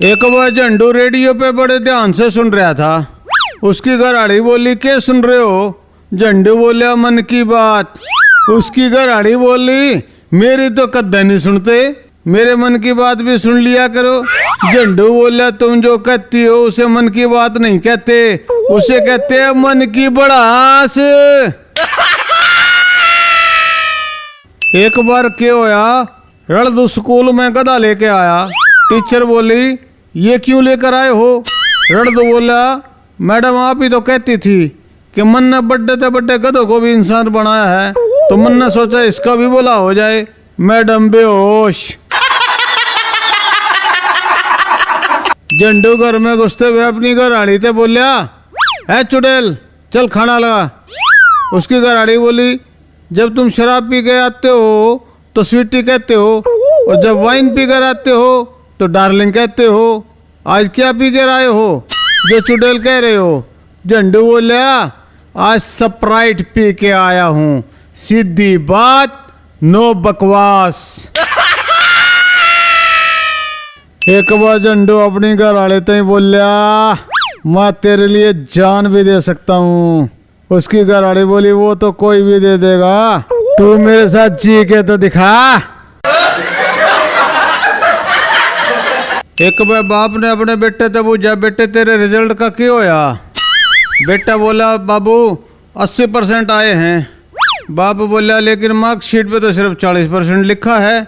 एक बार झंडू रेडियो पे बड़े ध्यान से सुन रहा था। उसकी घरवाली बोली, क्या सुन रहे हो? झंडू बोला, मन की बात। उसकी घरवाली बोली, मेरी तो कद्दा नहीं सुनते, मेरे मन की बात भी सुन लिया करो। झंडू बोला, तुम जो कहती हो उसे मन की बात नहीं कहते, उसे कहते हैं मन की बड़ास। एक बार क्या होया, रड़दू स्कूल में गधा लेके आया। टीचर बोली, ये क्यों लेकर आए हो? रड़दू बोला, मैडम आप ही तो कहती थी कि मन ने बड्डे से बड्डे गधों को भी इंसान बनाया है, तो मन ने सोचा इसका भी भला हो जाए। मैडम बेहोश। झंडू घर में घुसते हुए अपनी घरवाली से बोलिया, है चुड़ैल चल खाना लगा। उसकी घरवाली बोली, जब तुम शराब पी के आते हो तो स्वीटी कहते हो, और जब वाइन पी कर आते हो तो डार्लिंग कहते हो। आज क्या पी कर आए हो जो चुड़ैल कह रहे हो? झंडू बोलिया, आज स्प्राइट पी के आया हूँ, सीधी बात, नो बकवास। एक बार झंडू अपनी घर वाले तो ही बोलिया, मैं तेरे लिए जान भी दे सकता हूँ। उसकी घर वाली बोली, वो तो कोई भी दे देगा, तू मेरे साथ जी के तो दिखा। एक बार बाप ने अपने बेटे से पूछा, बेटे तेरे रिजल्ट का क्या होया? बेटा बोला, बाबू 80% आए हैं। बाप बोला, लेकिन मार्कशीट पे तो सिर्फ 40% लिखा है।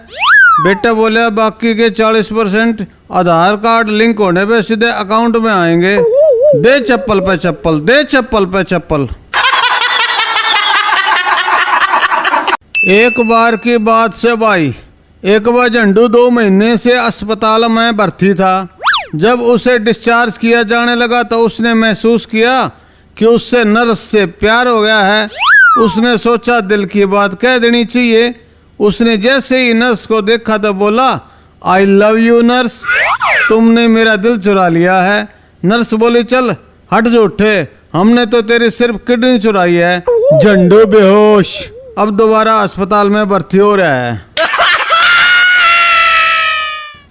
बेटा बोला, बाकी के 40% आधार कार्ड लिंक होने पे सीधे अकाउंट में आएंगे। दे चप्पल पे चप्पल, दे चप्पल पे चप्पल। एक बार की बात से भाई, एक बार झंडू 2 महीने से अस्पताल में भर्ती था। जब उसे डिस्चार्ज किया जाने लगा तो उसने महसूस किया कि उससे नर्स से प्यार हो गया है। उसने सोचा दिल की बात कह देनी चाहिए। उसने जैसे ही नर्स को देखा तो बोला, आई लव यू नर्स, तुमने मेरा दिल चुरा लिया है। नर्स बोली, चल हट जो उठे, हमने तो तेरी सिर्फ किडनी चुराई है। झंडू बेहोश, अब दोबारा अस्पताल में भर्ती हो रहा है।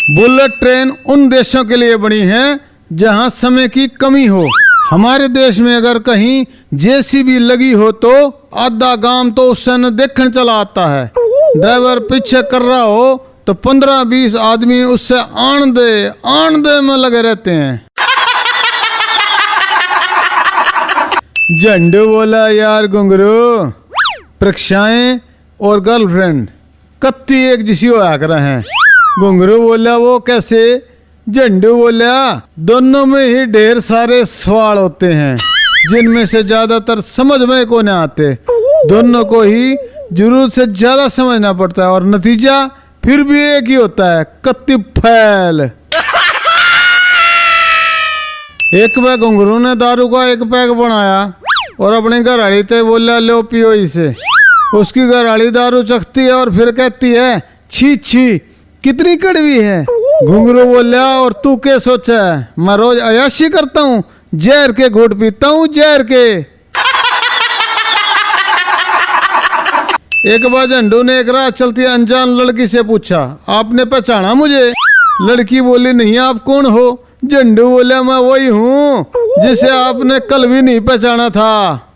बुलेट ट्रेन उन देशों के लिए बनी है जहां समय की कमी हो। हमारे देश में अगर कहीं जेसीबी लगी हो तो आधा गांव तो उससे न देखने चला आता है। ड्राइवर पीछे कर रहा हो तो 15-20 आदमी उससे आन दे में लगे रहते हैं। झंडू बोला, यार घुंघरू, परीक्षाएं और गर्लफ्रेंड कत्ती एक जिसी होया कर हैं। घुंघरू बोला, वो कैसे? झंडू बोला, दोनों में ही ढेर सारे सवाल होते हैं जिनमें से ज्यादातर समझ में को नहीं आते। दोनों को ही जरूरत से ज्यादा समझना पड़ता है और नतीजा फिर भी एक ही होता है, कत्ती फैल। एक बार घुंघरू ने दारू का एक पैक बनाया और अपनी घरवाली से बोला, लो पियो इसे। उसकी घरवाली दारू चखती है और फिर कहती है, छी छी कितनी कड़वी है। घुंघरू बोला, और तू क्या सोचा है, मैं रोज अयाशी करता हूँ, जहर के घूंट पीता हूँ, जहर के। एक बार झंडू ने एक रात चलती अनजान लड़की से पूछा, आपने पहचाना मुझे? लड़की बोली, नहीं, आप कौन हो? झंडू बोला, मैं वही हूँ जिसे आपने कल भी नहीं पहचाना था।